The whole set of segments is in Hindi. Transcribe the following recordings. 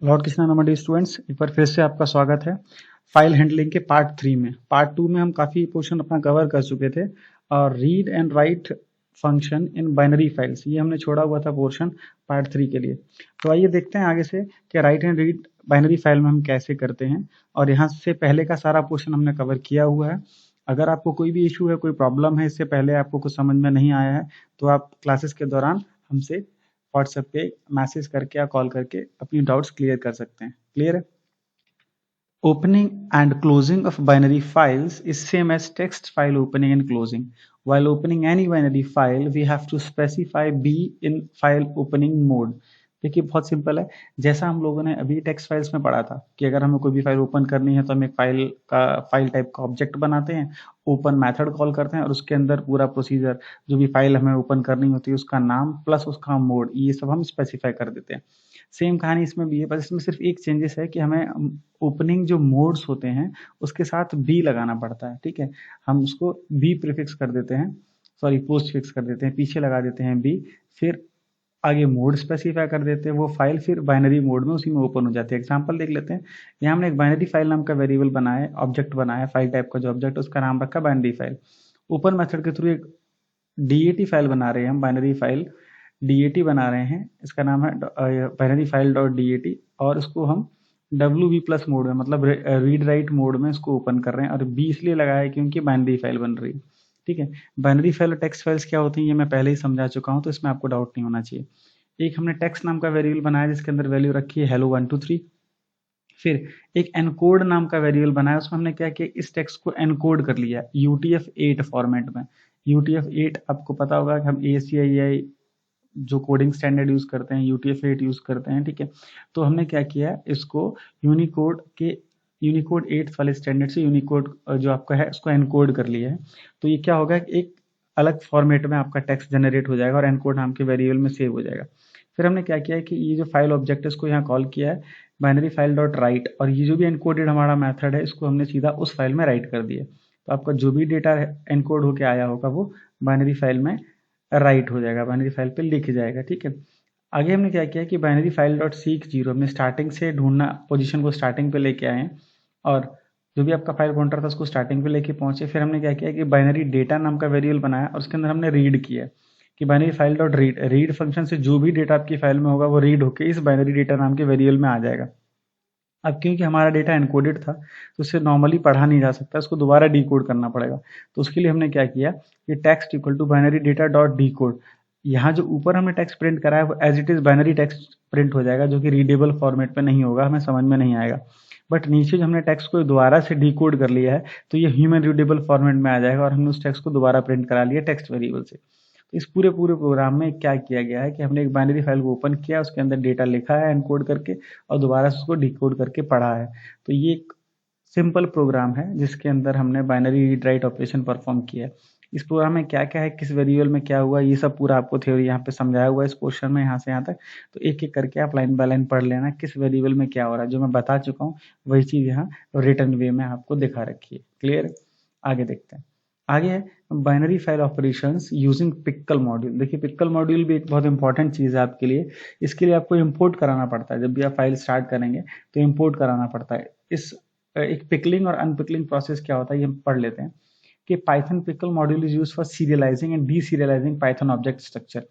लॉर्ड कृष्णा नमस्ते स्टूडेंट्स, एक बार फिर से आपका स्वागत है फाइल हैंडलिंग के पार्ट 3 में। पार्ट 2 में हम काफ़ी पोर्शन अपना कवर कर चुके थे और read and right function in binary files ये हमने छोड़ा हुआ था पोर्शन पार्ट 3 के लिए। तो आइए देखते हैं आगे से कि right and read binary file में हम कैसे करते हैं, और यहाँ से पहले का सारा पोर्शन हमने कवर किया हुआ है। अगर आपको कोई भी इशू है, कोई प्रॉब्लम है, इससे पहले आपको कुछ समझ में नहीं आया है, तो आप क्लासेस के दौरान हमसे व्हाट्सएप पे मैसेज करके या कॉल करके अपनी डाउट्स क्लियर कर सकते हैं। क्लियर है? Opening and closing of binary files is same as text file opening and closing. While opening any binary file, we have to specify B in file opening mode. देखिए बहुत सिंपल है, जैसा हम लोगों ने अभी टेक्स्ट फाइल्स में पढ़ा था कि अगर हमें कोई भी फाइल ओपन करनी है तो हम एक फाइल टाइप का ऑब्जेक्ट बनाते हैं, ओपन मेथड कॉल करते हैं और उसके अंदर पूरा प्रोसीजर, जो भी फाइल हमें ओपन करनी होती है उसका नाम प्लस उसका मोड, ये सब हम स्पेसिफाई कर देते हैं। सेम कहानी इसमें भी है, बस इसमें सिर्फ एक चेंजेस है कि हमें ओपनिंग जो मोड्स होते हैं उसके साथ बी लगाना पड़ता है। ठीक है, हम उसको बी प्रीफिक्स कर देते हैं, सॉरी पोस्ट फिक्स कर देते हैं, पीछे लगा देते हैं बी, फिर आगे मोड स्पेसिफाई कर देते हैं, वो फाइल फिर बाइनरी मोड में उसी में ओपन हो जाती है। एग्जांपल देख लेते हैं। यहाँ हमने एक बाइनरी फाइल नाम का वेरिएबल बनाया, ऑब्जेक्ट बनाया, फाइल टाइप का जो ऑब्जेक्ट, उसका नाम रखा बाइनरी फाइल। ओपन मेथड के थ्रू एक डीएटी फाइल बना रहे हैं हम, बाइनरी फाइल डीएटी बना रहे हैं, इसका नाम है बाइनरी फाइल डॉट डीएटी, और इसको हम WB प्लस मोड में, मतलब रीड राइट मोड में इसको ओपन कर रहे हैं, और बी इसलिए लगाया है क्योंकि बाइनरी फाइल बन रही है। ठीक है, बाइनरी फाइल और टेक्स्ट फाइल्स क्या होती हैं ये मैं पहले ही समझा चुका हूँ, तो इसमें आपको डाउट नहीं होना चाहिए। एक हमने टेक्स्ट नाम का वेरिएबल बनाया जिसके अंदर वैल्यू रखी है hello 1 2 3। फिर एक एनकोड नाम का वेरिएबल बनाया, उसमें हमने क्या किया, इस टेक्स्ट को एनकोड कर लिया UTF-8 फॉर्मेट में। UTF-8 आपको पता होगा कि हम ACII जो कोडिंग स्टैंडर्ड यूज करते हैं UTF-8 यूज करते हैं। ठीक है, तो हमने क्या किया, इसको यूनिकोड 8 वाले स्टैंडर्ड से यूनिकोड जो आपका है उसको एनकोड कर लिया है। तो ये क्या होगा, एक अलग फॉर्मेट में आपका टेक्स्ट जनरेट हो जाएगा और एनकोड नाम के वेरिएबल में सेव हो जाएगा। फिर हमने क्या किया है कि ये जो फाइल ऑब्जेक्ट है इसको यहाँ कॉल किया है बाइनरी फाइल डॉट राइट, और ये जो भी एनकोडेड हमारा मेथड है इसको हमने सीधा उस फाइल में राइट कर दिया। तो आपका जो भी डेटा एनकोड होके आया होगा वो बाइनरी फाइल में राइट हो जाएगा, बाइनरी फाइल पे लिख जाएगा। ठीक है, आगे हमने क्या किया कि बाइनरी फाइल डॉट सीक 0 हमने स्टार्टिंग से ढूंढना, पोजीशन को स्टार्टिंग पे लेके आए हैं, और जो भी आपका फाइल पॉइंटर था उसको स्टार्टिंग पे लेके पहुंचे। फिर हमने क्या किया कि बाइनरी डेटा नाम का वेरिएबल बनाया और उसके अंदर हमने रीड किया कि binary file dot read function से जो भी डेटा आपकी फाइल में होगा वो रीड होके इस बाइनरी डेटा नाम के वेरिएबल में आ जाएगा। अब क्योंकि हमारा डेटा एनकोडेड था तो उसे नॉर्मली पढ़ा नहीं जा सकता, उसको दोबारा डिकोड करना पड़ेगा। तो उसके लिए हमने क्या किया कि text equal to binary data dot decode, यहाँ जो ऊपर हमने टेक्स्ट प्रिंट करा है वो as it is binary text print हो जाएगा, जो कि रीडेबल फॉर्मेट में नहीं होगा, हमें समझ में नहीं आएगा। बट नीचे जो हमने टेक्स्ट को दोबारा से डिकोड कर लिया है तो ये ह्यूमन रीडेबल फॉर्मेट में आ जाएगा, और हमने उस टेक्स्ट को दोबारा प्रिंट करा लिया टेक्स्ट वेरिएबल से। तो इस पूरे प्रोग्राम में क्या किया गया है कि हमने एक बाइनरी फाइल को ओपन किया, उसके अंदर डेटा लिखा है एनकोड करके, और दोबारा से उसको डिकोड करके पढ़ा है। तो ये एक सिंपल प्रोग्राम है जिसके अंदर हमने binary read write operation perform किया है। इस प्रोग्राम में क्या क्या है, किस वेरिएबल में क्या हुआ, ये सब पूरा आपको थ्योरी यहाँ पे समझाया हुआ है इस क्वेश्चन में, यहाँ से यहाँ तक। तो एक एक करके आप लाइन बाय लाइन पढ़ लेना किस वेरिएबल में क्या हो रहा है। जो मैं बता चुका हूँ वही चीज़ यहाँ रिटर्न वे में आपको दिखा रखी है। क्लियर? आगे देखते हैं। आगे है binary file operations using pickle module. देखिए पिक्कल मॉड्यूल भी एक बहुत इंपॉर्टेंट चीज़ है आपके लिए। इसके लिए आपको इंपोर्ट कराना पड़ता है, जब भी आप फाइल स्टार्ट करेंगे तो इंपोर्ट कराना पड़ता है। इस एक पिकलिंग और अनपिकलिंग प्रोसेस क्या होता है ये हम पढ़ लेते हैं कि Python pickle module is used for serializing and deserializing Python object structure.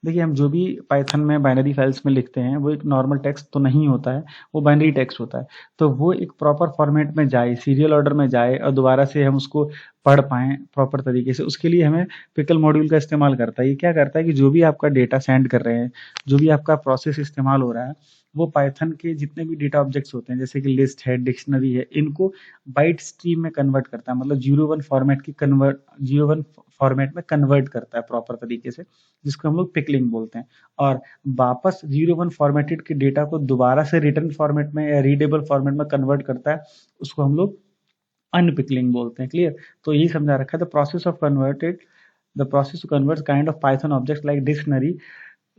देखिए हम जो भी पाइथन में बाइनरी फाइल्स में लिखते हैं वो एक नॉर्मल टेक्स्ट तो नहीं होता है, वो बाइनरी टेक्स्ट होता है। तो वो एक प्रॉपर फॉर्मेट में जाए, सीरियल ऑर्डर में जाए, और दोबारा से हम उसको पढ़ पाएँ प्रॉपर तरीके से, उसके लिए हमें पिकल मॉड्यूल का इस्तेमाल करता है। ये क्या करता है कि जो भी आपका डेटा सेंड कर रहे हैं, जो भी आपका प्रोसेस इस्तेमाल हो रहा है, वो पाइथन के जितने भी डेटा ऑब्जेक्ट्स होते हैं जैसे कि लिस्ट है, डिक्शनरी है, इनको बाइट स्ट्रीम में कन्वर्ट करता है, मतलब 01 फॉर्मेट में कन्वर्ट करता है प्रॉपर तरीके से, जिसको हम लोग पिकलिंग बोलते हैं। और वापस 01 फॉर्मेटेड के डेटा को दोबारा से रिटर्न फॉर्मेट में या रीडेबल फॉर्मेट में कन्वर्ट करता है, उसको हम लोग अनपिकलिंग बोलते हैं। क्लियर? तो यही समझा रखा है। The process to convert kind of Python object like dictionary,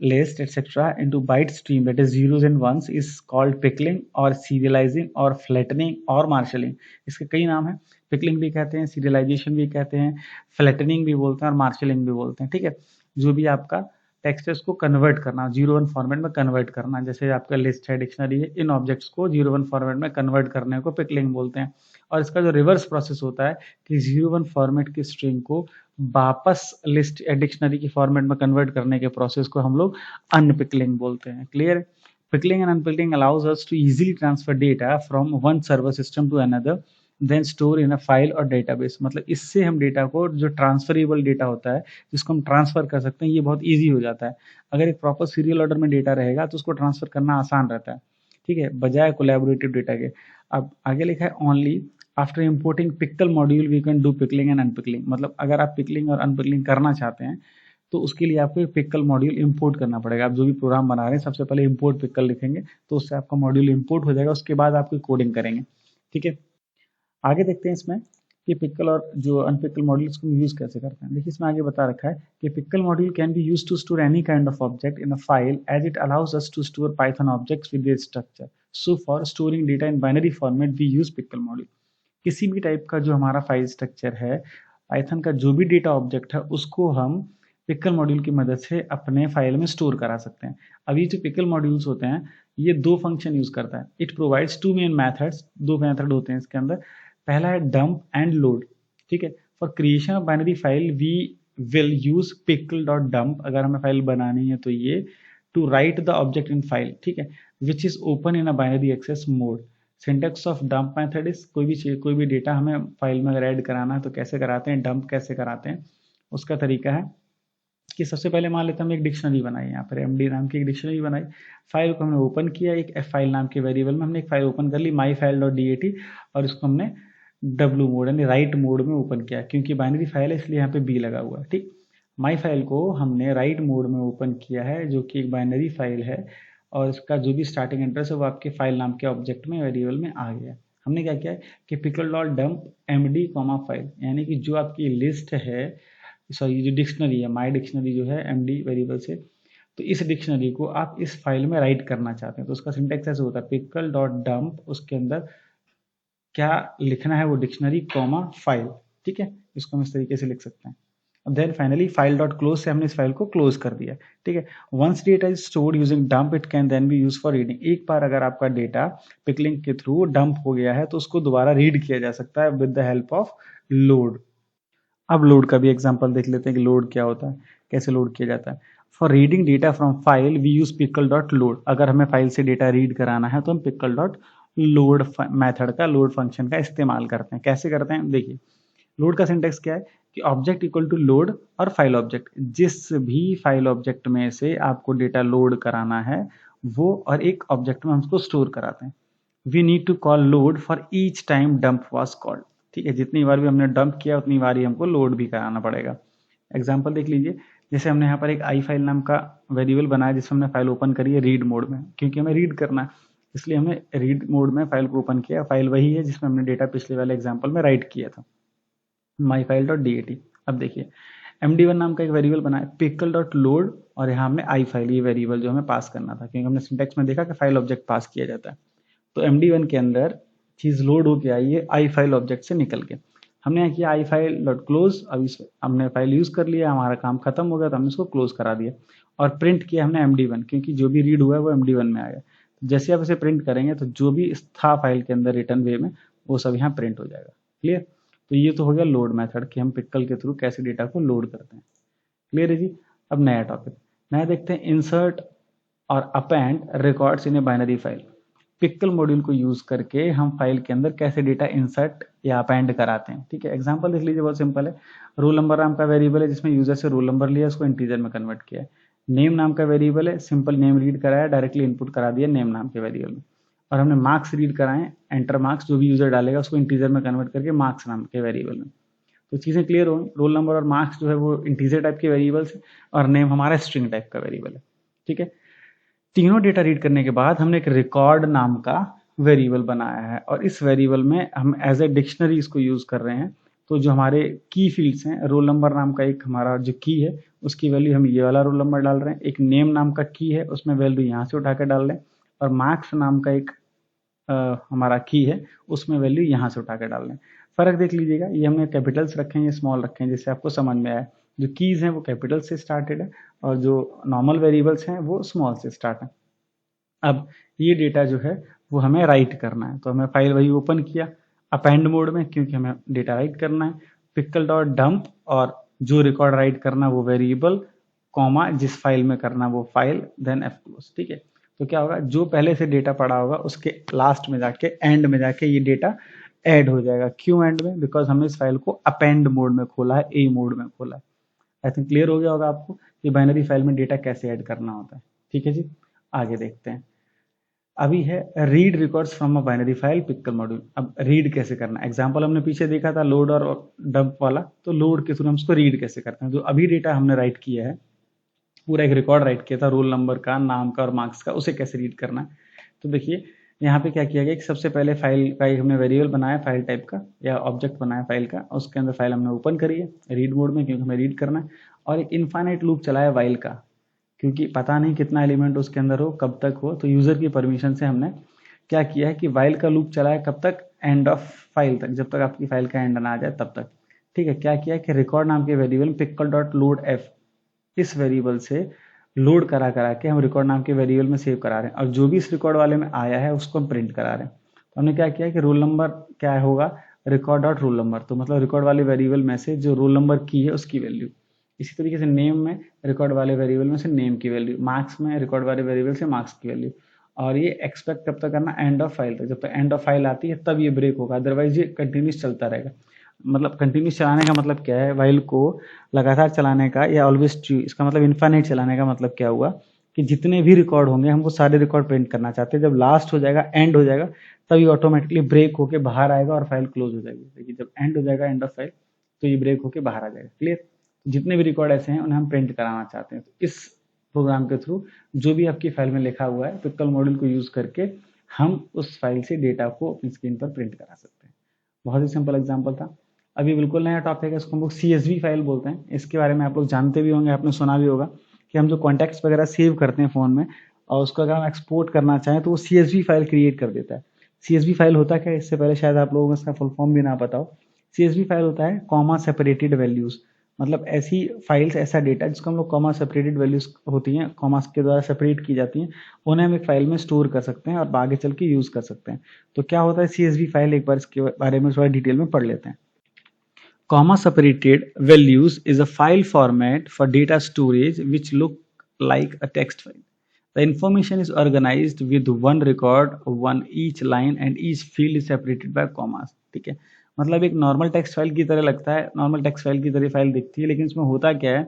list etc into byte stream, that is zeros and ones, is called pickling और serializing और flattening और marshalling। इसके कई नाम हैं, pickling भी कहते हैं, serialization भी कहते हैं, flattening भी बोलते हैं और marshalling भी बोलते हैं। ठीक है, जो भी आपका टेक्स्ट है उसको कन्वर्ट करना, 0-1 फॉर्मेट में कन्वर्ट करना। जैसे आपका लिस्ट है, डिक्शनरी है, इन ऑब्जेक्ट्स को 0-1 फॉर्मेट में कन्वर्ट करने को पिकलिंग बोलते हैं। और इसका जो रिवर्स प्रोसेस होता है कि 0-1 फॉर्मेट की स्ट्रिंग को वापस लिस्ट या डिक्शनरी की फॉर्मेट में कन्वर्ट करने के प्रोसेस को हम लोग अनपिकलिंग बोलते हैं। Clear? Pickling and unpickling allows us to easily transfer data from one server system to another then store in a file और डेटाबेस। मतलब इससे हम डेटा को, जो ट्रांसफरेबल डेटा होता है जिसको हम ट्रांसफर कर सकते हैं, ये बहुत ईजी हो जाता है। अगर एक प्रॉपर सीरियल ऑर्डर में डेटा रहेगा तो उसको ट्रांसफर करना आसान रहता है, ठीक है, बजाय कोलैबोरेटिव डेटा के। अब आगे लिखा है only after importing pickle module we can do pickling and unpickling. मतलब अगर आप पिकलिंग और अनपिकलिंग करना चाहते हैं तो उसके लिए आपको एक पिकल मॉड्यूल इंपोर्ट करना पड़ेगा। आप जो भी प्रोग्राम बना रहे हैं सबसे पहले इंपोर्ट पिकल लिखेंगे तो उससे आपका मॉड्यूल इंपोर्ट हो जाएगा, उसके बाद आपकी कोडिंग करेंगे, ठीक है। आगे देखते हैं इसमें कि पिकल और जो अनपिकल मॉड्यूल्स को यूज कैसे करते हैं। देखिए इसमें आगे बता रखा है कि pickle module can be use to store any kind of object in a file as it allows us to store Python objects with their structure. So for storing data in binary format we use pickle module. किसी भी टाइप का जो हमारा फाइल स्ट्रक्चर है, पाइथन का जो भी डेटा ऑब्जेक्ट है, उसको हम पिकल मॉड्यूल की मदद से अपने फाइल में स्टोर करा सकते हैं। अब ये जो पिकल मॉड्यूल्स होते हैं ये दो फंक्शन यूज करता है। It provides two main methods, दो मेथड होते हैं इसके अंदर। पहला है डंप एंड लोड, ठीक है। For creation of binary file we will use pickle dot dump, अगर हमें फाइल बनानी है तो ये, to write the object in file, ठीक है, which is open in a binary access mode. Syntax of dump method is, कोई भी डेटा हमें फाइल में अगर ऐड कराना है तो कैसे कराते हैं, डंप कैसे कराते हैं। उसका तरीका है कि सबसे पहले मान लेते हैं हम एक डिक्शनरी बनाई, यहाँ पर एमडी नाम की एक डिक्शनरी बनाई, फाइल को हमने ओपन किया, एक फाइल नाम के वेरिएबल में हमने एक फाइल ओपन कर ली माई फाइल डॉट DAT, और इसको हमने डब्ल्यू मोड यानी राइट मोड में ओपन किया, क्योंकि बाइनरी फाइल है इसलिए यहाँ पे बी लगा हुआ है, ठीक। माई फाइल को हमने राइट मोड में ओपन किया है जो कि एक बाइनरी फाइल है, और इसका जो भी स्टार्टिंग एड्रेस है वो आपके फाइल नाम के ऑब्जेक्ट में वेरिएबल में आ गया। हमने क्या किया है कि pickle dot dump MD file, यानी कि जो आपकी लिस्ट है, सॉरी जो डिक्शनरी है, माई डिक्शनरी जो है MD वेरिएबल से, तो इस डिक्शनरी को आप इस फाइल में राइट करना चाहते हैं तो उसका सिंटेक्स ऐसे होता है पिकल डॉट डंप, उसके अंदर क्या लिखना है वो डिक्शनरी कॉमा फाइल, ठीक है, इसको हम इस तरीके से लिख सकते हैं। Then finally file dot close से हमने इस फाइल को क्लोज कर दिया, ठीक है। Once data is stored using dump it can then be use for reading. एक बार अगर आपका डेटा पिकलिंग के थ्रू डंप हो गया है तो उसको दोबारा रीड किया जा सकता है with the help of load. अब लोड का भी एग्जांपल देख लेते हैं कि लोड क्या होता है, कैसे लोड किया जाता है। For reading data from file we use pickle dot load. अगर हमें फाइल से डेटा रीड कराना है तो हम पिकल डॉट लोड मेथड का, लोड फंक्शन का इस्तेमाल करते हैं। कैसे करते हैं देखिए, लोड का सिंटेक्स क्या है कि ऑब्जेक्ट इक्वल टू लोड और फाइल ऑब्जेक्ट, जिस भी फाइल ऑब्जेक्ट में से आपको डेटा लोड कराना है वो और एक ऑब्जेक्ट में हम उसको स्टोर कराते हैं। We need to call load for each time dump was called, ठीक है, जितनी बार भी हमने डंप किया उतनी बार ही हमको लोड भी कराना पड़ेगा। एग्जाम्पल देख लीजिए, जैसे हमने यहाँ पर एक आई फाइल नाम का वेरिएबल बनाया जिसमें हमने फाइल ओपन करी है रीड मोड में, क्योंकि हमें रीड करना है इसलिए हमने रीड मोड में फाइल को ओपन किया। फाइल वही है जिसमें हमने डेटा पिछले वाले एग्जाम्पल में राइट किया था, माई फाइल डॉट DAT। अब देखिए MD1 नाम का एक वेरिएबल बनाया पिकल डॉट लोड, और यहाँ हमने आई फाइल, ये वेरिएबल जो हमें पास करना था, क्योंकि हमने सिंटेक्स में देखा कि फाइल ऑब्जेक्ट पास किया जाता है। तो MD1 के अंदर चीज लोड होके आई है आई फाइल ऑब्जेक्ट से निकल के। हमने यहाँ किया आई फाइल डॉट क्लोज, अब इस हमने फाइल यूज कर लिया, हमारा काम खत्म हो गया तो हमने इसको क्लोज करा दिया, और प्रिंट किया हमने MD1, क्योंकि जो भी रीड हुआ है वो MD1 में आ गया। जैसे आप इसे प्रिंट करेंगे तो जो भी था फाइल के अंदर रिटर्न वे में वो सब यहाँ प्रिंट हो जाएगा। क्लियर? तो ये तो हो गया लोड मेथड कि हम पिकल के थ्रू कैसे डेटा को लोड करते हैं। क्लियर है जी? अब नया टॉपिक, नया देखते हैं इंसर्ट और append records in a binary file. Pickle module को यूज करके हम फाइल के अंदर कैसे डेटा इंसर्ट या अपेंड कराते हैं, ठीक है। एग्जांपल देख लीजिए, बहुत सिंपल है। रोल नंबर नाम का वेरिएबल है जिसमें यूजर से रोल नंबर लिया, उसको इंटीजर में कन्वर्ट किया है। नेम नाम का वेरिएबल है, सिंपल नेम रीड कराया, डायरेक्टली इनपुट करा दिया नेम नाम के वेरिएबल में। और हमने मार्क्स रीड कराए, एंटर मार्क्स, जो भी यूजर डालेगा उसको इंटीजर में कन्वर्ट करके मार्क्स नाम के वेरिएबल में। तो चीजें क्लियर हो, रोल नंबर और मार्क्स जो है वो इंटीजर टाइप के वेरिएबल्स है, और नेम हमारा स्ट्रिंग टाइप का वेरिएबल है, ठीक है। तीनों डेटा रीड करने के बाद हमने एक रिकॉर्ड नाम का वेरिएबल बनाया है, और इस वेरिएबल में हम एज ए डिक्शनरी इसको यूज कर रहे हैं। तो जो हमारे की फील्ड्स हैं, रोल नंबर नाम का एक हमारा जो की है उसकी वैल्यू हम ये वाला रोल नंबर डाल रहे हैं, एक नेम नाम का की है उसमें वैल्यू यहाँ से उठा के डाल रहे हैं, और मार्क्स नाम का एक हमारा की है उसमें वैल्यू यहाँ से उठा के डाल रहे हैं। फर्क देख लीजिएगा, ये हमने कैपिटल्स रखे हैं, ये स्मॉल रखे हैं, जिससे आपको समझ में आए। जो कीज हैं वो कैपिटल से स्टार्टेड है और जो नॉर्मल वेरिएबल्स हैं वो स्मॉल से स्टार्ट है। अब ये डेटा जो है वो हमें राइट करना है, तो हमें फाइल वही ओपन किया अपेंड मोड में, क्योंकि हमें डेटा राइट करना है। पिकल डॉट डंप, और जो रिकॉर्ड राइट करना वो वेरिएबल, कॉमा जिस फाइल में करना वो फाइल, देन एफ क्लोज। ठीक है, तो क्या होगा, जो पहले से डेटा पड़ा होगा उसके लास्ट में जाके एंड में जाके ये डेटा ऐड हो जाएगा। क्यों एंड में? बिकॉज हमने इस फाइल को अपेंड मोड में खोला है, ए मोड में खोला है। आई थिंक क्लियर हो गया होगा आपको कि बाइनरी फाइल में डेटा कैसे ऐड करना होता है। ठीक है जी, आगे देखते हैं। अभी है read records from a binary file pickle module. अब रीड कैसे करना, एग्जांपल हमने पीछे देखा था लोड और डंप वाला, तो लोड के थ्रू हम उसको रीड कैसे करते हैं। जो अभी डेटा हमने राइट किया है, पूरा एक रिकॉर्ड राइट किया था रोल नंबर का, नाम का और मार्क्स का, उसे कैसे रीड करना है। तो देखिए यहाँ पे क्या किया गया कि सबसे पहले फाइल का एक हमने वेरिएबल बनाया फाइल टाइप का, या ऑब्जेक्ट बनाया फाइल का, उसके अंदर फाइल हमने ओपन करी है रीड मोड में, क्योंकि हमें रीड करना है। और एक इनफाइनाइट लूप चलाया वाइल का, क्योंकि पता नहीं कितना एलिमेंट उसके अंदर हो, कब तक हो, तो यूजर की परमिशन से हमने क्या किया है कि वाइल का लूप चलाया कब तक, एंड ऑफ फाइल तक, जब तक आपकी फाइल का एंड ना आ जाए तब तक। ठीक है, क्या किया कि रिकॉर्ड नाम के variable pickle dot load F, इस वेरिएबल से लोड करा करा के हम रिकॉर्ड नाम के वेरिएबल में सेव करा रहे हैं, और जो भी इस रिकॉर्ड वाले में आया है उसको हम प्रिंट करा रहे हैं। तो हमने क्या किया कि रोल नंबर क्या होगा, रिकॉर्ड डॉट रोल नंबर, तो मतलब रिकॉर्ड वाले वेरिएबल में से जो रोल नंबर की है उसकी वैल्यू। इसी तरीके से नेम में रिकॉर्ड वाले वेरिएबल में से नेम की वैल्यू, मार्क्स में रिकॉर्ड वाले वेरिएबल से मार्क्स की वैल्यू। और ये एक्सपेक्ट कब तक करना, एंड ऑफ फाइल तक, जब तक एंड ऑफ फाइल आती है तब ये ब्रेक होगा, अदरवाइज ये कंटिन्यूस चलता रहेगा। मतलब कंटिन्यूस चलाने का मतलब क्या है, वाइल को लगातार चलाने का, या ऑलवेज ट्रू, इसका मतलब इनफाइनाइट चलाने का मतलब क्या हुआ कि जितने भी रिकॉर्ड होंगे हम वो सारे रिकॉर्ड प्रिंट करना चाहते हैं, जब लास्ट हो जाएगा, एंड हो जाएगा, तब ये ऑटोमेटिकली ब्रेक होके बाहर आएगा और फाइल क्लोज हो जाएगी। देखिए जब एंड हो जाएगा, एंड ऑफ फाइल, तो ये ब्रेक होके बाहर आ जाएगा। क्लियर? जितने भी रिकॉर्ड ऐसे हैं उन्हें हम प्रिंट कराना चाहते हैं, तो इस प्रोग्राम के थ्रू जो भी आपकी फाइल में लिखा हुआ है पिकल मॉड्यूल को यूज करके हम उस फाइल से डेटा को अपनी स्क्रीन पर प्रिंट करा सकते हैं। बहुत ही सिंपल एग्जाम्पल था। अभी बिल्कुल नया टॉपिक है, इसको हम लोग CSV फाइल बोलते हैं। इसके बारे में आप लोग जानते भी होंगे, आपने सुना भी होगा कि हम जो कॉन्टैक्ट्स वगैरह सेव करते हैं फ़ोन में, और उसको अगर हम एक्सपोर्ट करना चाहें तो वो CSV फाइल क्रिएट कर देता है। CSV फाइल होता क्या है, इससे पहले शायद आप लोगों को इसका फुल फॉर्म भी ना पता हो। CSV फाइल होता है कॉमा सेपरेटेड वैल्यूज, मतलब ऐसी फाइल्स, ऐसा डेटा जिसको हम लोग कॉमा सेपरेटेड वैल्यूज होती हैं, कॉमास के द्वारा सेपरेट की जाती हैं, उन्हें हम एक फाइल में स्टोर कर सकते हैं और आगे चल के यूज कर सकते हैं। तो क्या होता है CSV फाइल, एक बार इसके बारे में थोड़ा डिटेल में पढ़ लेते हैं। Comma separated values is a file format for data storage which look like a text file. The information is organized with one record, one each line and each field is separated by commas. ठीक है, मतलब एक नॉर्मल टेक्स्ट फाइल की तरह लगता है, नॉर्मल टेक्स्ट फाइल की तरह फाइल दिखती है, लेकिन इसमें होता क्या है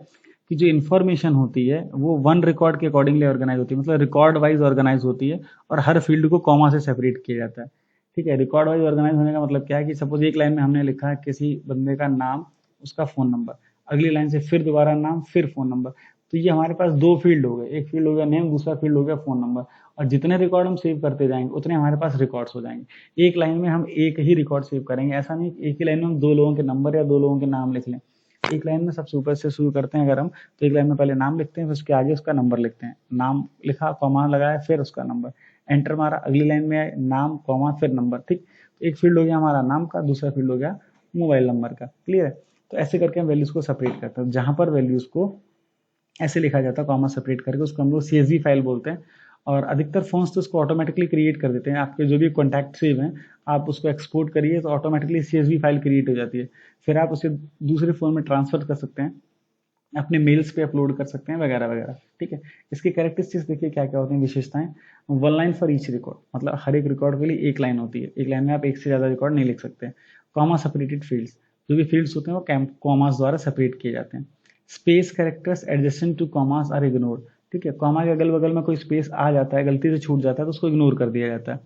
कि जो इन्फॉर्मेशन होती है वो वन रिकॉर्ड के अकॉर्डिंगली ऑर्गेनाइज होती है, मतलब रिकॉर्ड वाइज ऑर्गेनाइज होती है, और हर फील्ड को कॉमा से सेपरेट किया जाता है। ठीक है, रिकॉर्ड वाइज ऑर्गेनाइज होने का मतलब क्या है कि सपोज एक लाइन में हमने लिखा है किसी बंदे का नाम, उसका फोन नंबर, अगली लाइन से फिर दोबारा नाम, फिर फोन नंबर, तो ये हमारे पास दो फील्ड हो गए, एक फील्ड हो गया नेम, दूसरा फील्ड हो गया फोन नंबर। और जितने रिकॉर्ड हम सेव करते जाएंगे उतने हमारे पास रिकॉर्ड्स हो जाएंगे। एक लाइन में हम एक ही रिकॉर्ड सेव करेंगे, ऐसा नहीं एक ही लाइन में हम दो लोगों के नंबर या दो लोगों के नाम लिख लें। एक लाइन में सबसे ऊपर से शुरू करते हैं अगर हम, तो एक लाइन में पहले नाम लिखते हैं, फिर उसके आगे उसका नंबर लिखते हैं, नाम लिखा, कॉमा लगाया, फिर उसका नंबर, एंटर मारा, अगली लाइन में आए नाम, कॉमा, फिर नंबर। ठीक, एक फील्ड हो गया हमारा नाम का, दूसरा फील्ड हो गया मोबाइल नंबर का। क्लियर है? तो ऐसे करके हम वैल्यूज को सेपरेट करते हैं। जहां पर वैल्यूज को ऐसे लिखा जाता है कॉमा सेपरेट करके, उसको हम लोग CSV फाइल बोलते हैं। और अधिकतर फोन्स तो उसको ऑटोमेटिकली क्रिएट कर देते हैं, आपके जो भी कॉन्टैक्ट सेव हैं आप उसको एक्सपोर्ट करिए तो ऑटोमेटिकली CSV फाइल क्रिएट हो जाती है। फिर आप उसे दूसरे फोन में ट्रांसफर कर सकते हैं, अपने मेल्स पे अपलोड कर सकते हैं, वगैरह वगैरह। ठीक है, इसकी कैरेक्टरिस्टिक्स देखिए क्या क्या होती हैं, विशेषताएं। One line for each record, मतलब हर एक रिकॉर्ड के लिए एक लाइन होती है, एक लाइन में आप एक से ज्यादा रिकॉर्ड नहीं लिख सकते। कॉमा सेपरेटेड फील्ड्स, जो भी फील्ड्स होते हैं वो कॉमास द्वारा सेपरेट किए जाते हैं। Space characters adjacent to commas are ignored. ठीक है, कॉमा के अगल बगल में कोई स्पेस आ जाता है, गलती से छूट जाता है, तो उसको इग्नोर कर दिया जाता है।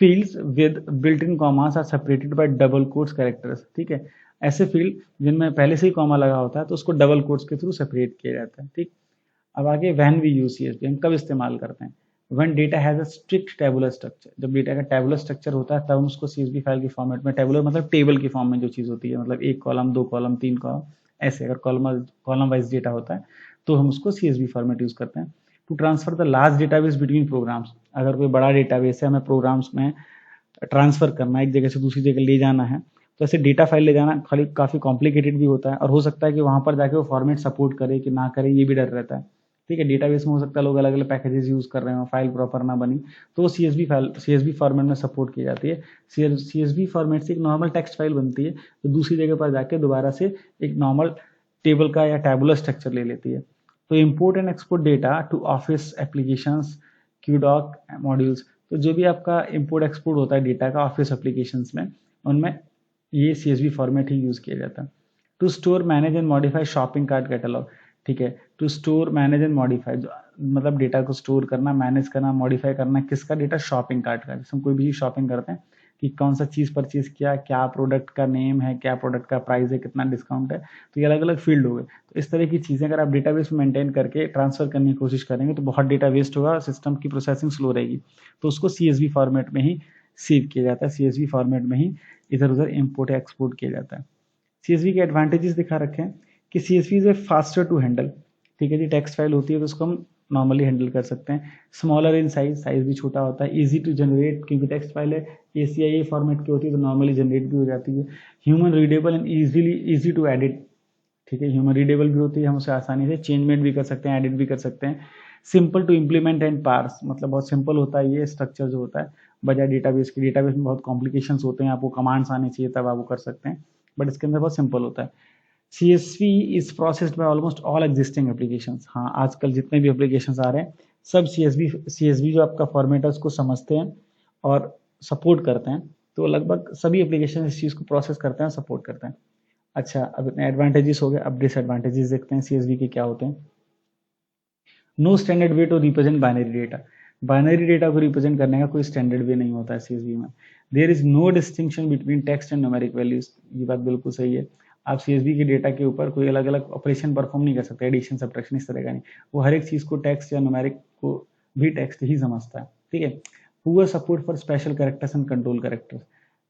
Fields with built in commas are separated by double quotes characters. ठीक है, ऐसे फील्ड जिनमें पहले से ही कॉमा लगा होता है तो उसको डबल कोट्स के थ्रू सेपरेट किया जाता है। ठीक, अब आगे व्हेन वी यूज CSV, हम कब इस्तेमाल करते हैं, when data has a strict tabular structure. जब डेटा का टेबुलर स्ट्रक्चर होता है तब हम उसको CSV फाइल के फॉर्मेट में, टेबुलर मतलब टेबल के फॉर्म में जो चीज होती है, मतलब एक कॉलम, दो कॉलम, तीन कॉलम, ऐसे अगर कॉलम वाइज डेटा होता है तो हम उसको CSV फॉर्मेट यूज करते हैं। To transfer the large database between programs, अगर कोई बड़ा डेटाबेस है हमें प्रोग्राम्स में ट्रांसफर करना है, एक जगह से दूसरी जगह ले जाना है, तो ऐसे डेटा फाइल ले जाना खाली काफ़ी कॉम्प्लिकेटेड भी होता है, और हो सकता है कि वहाँ पर जाके वो फॉर्मेट सपोर्ट करे कि ना करे, ये भी डर रहता है। ठीक है, डेटाबेस में हो सकता है लोग अलग अलग पैकेजेस यूज़ कर रहे हो, फाइल प्रॉपर ना बनी, तो वो CSV फॉर्मेट में सपोर्ट की जाती है। CSV फॉर्मेट से एक नॉर्मल टेक्स्ट फाइल बनती है, तो दूसरी जगह पर जाके दोबारा से एक नॉर्मल टेबल का या टैबुलर स्ट्रक्चर ले लेती है। तो import and export data to office applications, क्यूडॉक मॉड्यूल्स, तो जो भी आपका इम्पोर्ट एक्सपोर्ट होता है डेटा का ऑफिस एप्लीकेशंस में, उनमें ये CSV फॉर्मेट ही यूज़ किया जाता है। To store, manage and modify shopping cart catalog, ठीक है, to store, manage and modify, मतलब डेटा को स्टोर करना, मैनेज करना, मॉडिफाई करना, किसका डेटा, शॉपिंग कार्ट का। जैसे हम कोई भी शॉपिंग करते हैं कि कौन सा चीज़ परचेज किया, क्या प्रोडक्ट का नेम है, क्या प्रोडक्ट का प्राइस है, कितना डिस्काउंट है, तो ये अलग अलग फील्ड हो गए। तो इस तरह की चीज़ें अगर आप डेटाबेस में मेंटेन करके ट्रांसफर करने की कोशिश करेंगे तो बहुत डेटा वेस्ट होगा, सिस्टम की प्रोसेसिंग स्लो रहेगी। तो उसको CSV फॉर्मेट में ही सेव किया जाता है, CSV फॉर्मेट में ही इधर उधर इम्पोर्ट या एक्सपोर्ट किया जाता है। CSV के एडवांटेजेस दिखा रखे हैं कि CSV is a faster to handle, ठीक है जी, टेक्स्ट फाइल होती है तो उसको हम नॉर्मली हैंडल कर सकते हैं। स्मॉलर इन साइज, साइज भी छोटा होता है। इजी टू जनरेट, क्योंकि टेक्स्ट फाइल है ACIA फॉर्मेट की होती है तो नॉर्मली जनरेट भी हो जाती है। Human readable and easy to edit, ठीक है, ह्यूमन रीडेबल भी होती है, हम उसे आसानी से चेंजमेंट भी कर सकते हैं, एडिट भी कर सकते हैं। Simple to implement and parse, मतलब बहुत सिंपल होता है ये स्ट्रक्चर जो होता है, बजाय डेटाबेस के। डेटाबेस में बहुत कॉम्प्लिकेशंस होते हैं, आपको कमांड्स आने चाहिए तब आप वो कर सकते हैं, बट इसके अंदर बहुत सिंपल होता है। CSV is processed by almost all existing applications, हाँ आजकल जितने भी एप्लीकेशंस आ रहे हैं सब CSV जो आपका फॉर्मेट है उसको समझते हैं और सपोर्ट करते हैं। तो लगभग सभी एप्लीकेशन इस चीज़ को प्रोसेस करते हैं, सपोर्ट करते हैं। अच्छा, अब इतने एडवांटेजेस हो गए, अब डिसएडवांटेजेस देखते हैं CSV के क्या होते हैं। No standard way to represent binary data, binary data को रिप्रेजेंट करने का कोई स्टैंडर्ड वे नहीं होता है CSV में। There is no distinction between text and numeric values, ये बात बिल्कुल सही है। आप CSV के डेटा के ऊपर कोई अलग अलग ऑपरेशन परफॉर्म नहीं कर सकते, एडिशन सब्ट्रैक्शन इस तरह का नहीं, वो हर एक चीज को टेक्स्ट या न्यूमेरिक को भी टेक्स्ट ही समझता है, ठीक है। Poor support for special characters and control characters,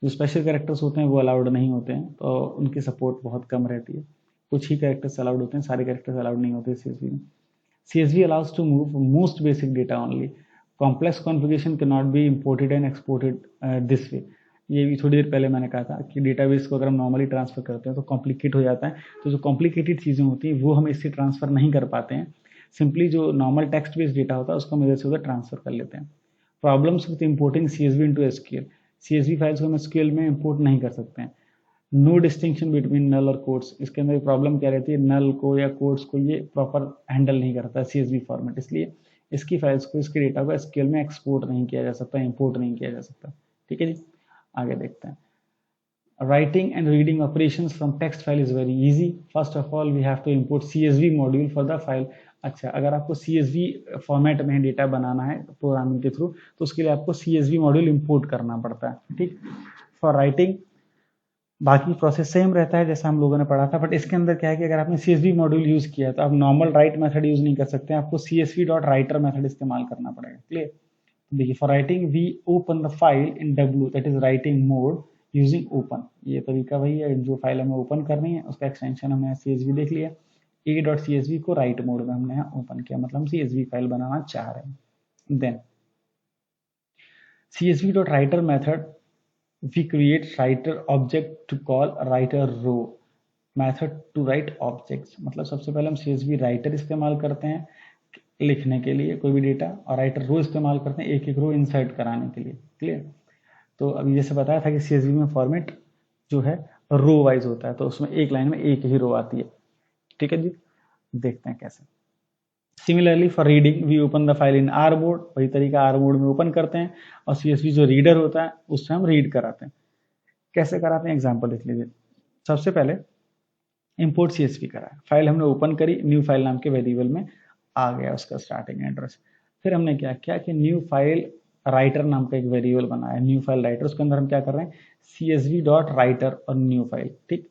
जो स्पेशल कैरेक्टर्स होते हैं वो अलाउड नहीं होते हैं, तो उनकी सपोर्ट बहुत कम रहती है। कुछ ही कैरेक्टर्स अलाउड होते हैं, सारे कैरेक्टर्स अलाउड नहीं होते CSV में। CSV allows to move most basic data only. Complex configuration cannot be imported and exported this way. ये भी थोड़ी देर पहले मैंने कहा था कि डेटाबेस को अगर हम नॉर्मली ट्रांसफर करते हैं तो कॉम्प्लिकेट हो जाता है, तो जो कॉम्प्लिकेटेड चीज़ें होती हैं वो हम इससे ट्रांसफर नहीं कर पाते हैं। सिंपली जो नॉर्मल टेक्स्ट बेस्ड डेटा होता है उसको हम इधर से उधर ट्रांसफर कर लेते हैं। Problems with importing CSV into SQL, CSV files को हम SQL में इंपोर्ट नहीं कर सकते हैं। नो डिस्टिंक्शन बिटवीन नल और कोट्स, इसके अंदर प्रॉब्लम क्या रहती है, नल को या कोट्स को ये प्रॉपर हैंडल नहीं करता CSV फॉर्मेट, इसलिए इसकी फाइल्स को, इसके डेटा को SQL में एक्सपोर्ट नहीं किया जा सकता, इंपोर्ट नहीं किया जा सकता, ठीक है जी। आगे देखते हैं। Writing and reading operations from text file is very easy. First of all we have to import CSV module for the file. अच्छा, अगर आपको CSV फॉर्मेट में डेटा बनाना है प्रोग्रामिंग के थ्रू तो उसके लिए आपको CSV मॉड्यूल इंपोर्ट करना पड़ता है, ठीक। फॉर राइटिंग बाकी प्रोसेस सेम रहता है जैसा हम लोगों ने पढ़ा था, बट इसके अंदर क्या है कि अगर आपने CSV मॉड्यूल यूज किया तो आप नॉर्मल राइट मेथड यूज नहीं कर सकते, आपको CSV.writer मेथड इस्तेमाल करना पड़ेगा, क्लियर। देखिए, for writing we open the file in W, that is writing mode using open, ये तरीका वही है, जो फाइल हमें ओपन करनी है उसका एक्सटेंशन हमने CSV देख लिया। A.CSV को राइट मोड में हमने यहाँ ओपन किया, मतलब हम CSV फाइल बनाना चाह रहे हैं। Then CSV.writer method we create writer object to call writer row method to write objects, मतलब सबसे पहले हम CSV राइटर इस्तेमाल करते हैं लिखने के लिए कोई भी डेटा, और राइटर रो इस्तेमाल करते हैं एक एक रो इंसर्ट कराने के लिए, क्लियर। तो अभी जैसे बताया था कि CSV में फॉर्मेट जो है रो वाइज होता है, तो उसमें एक लाइन में एक ही रो आती है, ठीक है जी। देखते हैं कैसे। Similarly for reading we open the file in R mode, वही तरीका R मोड में ओपन करते हैं, और CSV जो रीडर होता है उससे हम रीड कराते हैं। कैसे कराते हैं, एग्जाम्पल देख लीजिए। सबसे पहले इंपोर्ट CSV करा, फाइल हमने ओपन करी, न्यू फाइल नाम के वेरिएबल में आ गया उसका स्टार्टिंग एड्रेस। फिर हमने क्या किया कि न्यू फाइल राइटर नाम का एक वेरिएबल बनाया, न्यू फाइल राइटर, उसके अंदर हम क्या कर रहे हैं CSV.writer और न्यू फाइल, ठीक।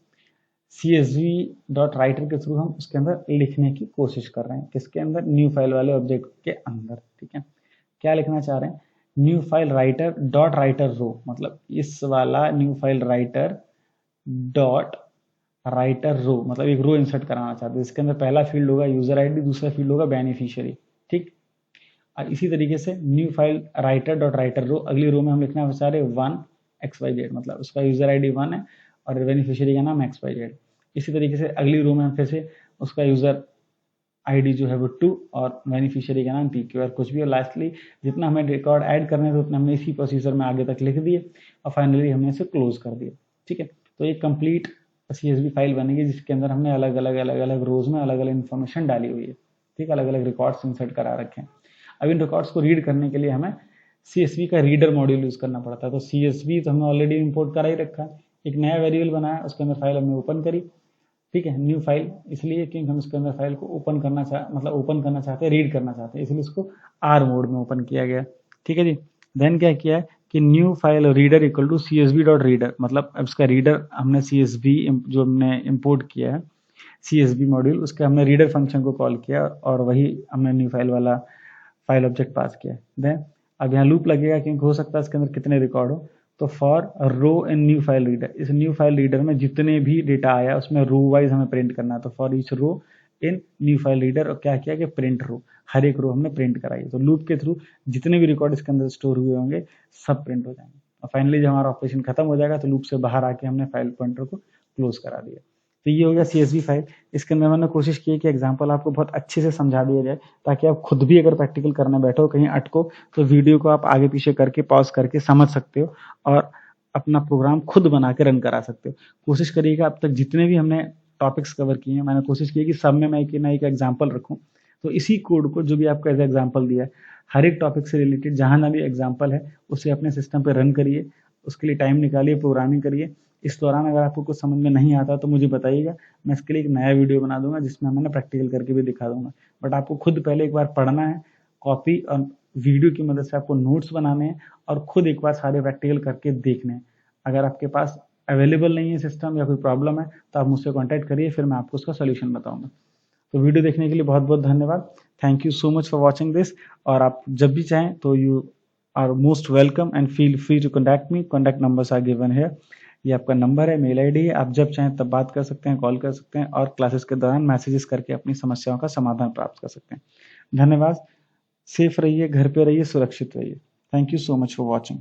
CSV.writer के थ्रू हम उसके अंदर लिखने की कोशिश कर रहे हैं, किसके अंदर, न्यू फाइल वाले ऑब्जेक्ट के अंदर, ठीक है। क्या लिखना चाह रहे हैं, new file writer dot writer row, मतलब इस वाला new file writer dot writer row, मतलब एक रो इंसर्ट कराना चाहते हैं, इसके अंदर पहला फील्ड होगा यूजर आईडी, दूसरा फील्ड होगा बेनिफिशियरी, ठीक। और इसी तरीके से new file writer dot writer row, अगली रो में हम लिखना चाह रहे हैं 1 XYZ, मतलब उसका यूजर आईडी 1 है और बेनिफिशियरी का नाम XYZ। इसी तरीके से अगली रो में हम फिर से उसका यूजर आईडी जो है वो 2 और बेनिफिशियरी का नाम PQ और कुछ भी, और लास्टली जितना हमें रिकॉर्ड ऐड करने थे उतना हमने इसी प्रोसीजर में आगे तक लिख दिए और फाइनली हमने इसे क्लोज कर दिया। ठीक है, तो एक कंप्लीट CSV फाइल बनेगी जिसके अंदर हमने अलग अलग रोज में अलग अलग इन्फॉर्मेशन डाली हुई है। ठीक, अलग अलग रिकॉर्ड्स इंसर्ट करा रखे हैं। अब इन रिकॉर्ड्स को रीड करने के लिए हमें CSV का रीडर मॉड्यूल यूज करना पड़ता है। तो CSV तो हमने ऑलरेडी इंपोर्ट करा ही रखा है, एक नया वेरिएबल बनाया, उसके अंदर फाइल हमने ओपन करी। ठीक है, न्यू फाइल इसलिए क्योंकि हम इसके अंदर फाइल को ओपन करना चाहते हैं, रीड करना चाहते हैं, इसलिए इसको R मोड में ओपन किया गया। ठीक है जी, देन क्या किया है कि new file reader equal to CSV dot reader, मतलब अब इसका रीडर हमने CSV जो हमने इंपोर्ट किया है CSV मॉड्यूल, उसके हमने रीडर फंक्शन को कॉल किया और वही हमने न्यू फाइल वाला फाइल ऑब्जेक्ट पास किया। देन अब यहाँ लूप लगेगा क्योंकि हो सकता है इसके अंदर कितने रिकॉर्ड हो, तो for row in new file reader, इस न्यू फाइल रीडर में जितने भी डेटा आया उसमें रो वाइज हमें प्रिंट करना है। तो for each row in new file reader, और क्या किया कि प्रिंट रो, हर एक रो हमने प्रिंट कराई। तो लूप के थ्रू जितने भी रिकॉर्ड इसके अंदर स्टोर हुए होंगे सब प्रिंट हो जाएंगे और फाइनली जब हमारा ऑपरेशन खत्म हो जाएगा तो लूप से बाहर आके हमने फाइल पॉइंटर को क्लोज करा दिया। तो ये हो गया CSV फाइल। इसके अंदर मैंने कोशिश की कि एग्जाम्पल आपको बहुत अच्छे से समझा दिया जाए ताकि आप खुद भी अगर प्रैक्टिकल करने बैठो कहीं अटको तो वीडियो को आप आगे पीछे करके पॉज करके समझ सकते हो और अपना प्रोग्राम खुद बना के रन करा सकते हो। कोशिश करिएगा अब तक जितने भी हमने टॉपिक्स कवर किए हैं मैंने कोशिश की कि सब में मैं एक ना एक एग्जाम्पल रखूं। तो इसी कोड को जो भी आपको एज एग्जाम्पल दिया है हर एक टॉपिक से रिलेटेड जहां ना भी एग्जाम्पल है उसे अपने सिस्टम पे रन करिए, उसके लिए टाइम निकालिए, प्रोग्रामिंग करिए। इस दौरान अगर आपको कुछ समझ में नहीं आता तो मुझे बताइएगा, मैं इसके लिए एक नया वीडियो बना दूंगा जिसमें मैंने प्रैक्टिकल करके भी दिखा दूंगा। बट आपको खुद पहले एक बार पढ़ना है, कॉपी और वीडियो की मदद से आपको नोट्स बनाने हैं और खुद एक बार सारे प्रैक्टिकल करके देखने हैं। अगर आपके पास अवेलेबल नहीं है सिस्टम या कोई प्रॉब्लम है तो आप मुझसे कॉन्टैक्ट करिए, फिर मैं आपको उसका सोल्यूशन बताऊंगा। तो वीडियो देखने के लिए बहुत बहुत धन्यवाद। Thank you so much for watching this. और आप जब भी चाहें तो you are most welcome and feel free to contact me. Contact numbers are given here. ये आपका नंबर है, मेल आईडी है, आप जब चाहें तब बात कर सकते हैं, कॉल कर सकते हैं और क्लासेस के दौरान मैसेजेस करके अपनी समस्याओं का समाधान प्राप्त कर सकते हैं। धन्यवाद। सेफ रहिए, घर पे रहिए, सुरक्षित रहिए। Thank you so much for watching.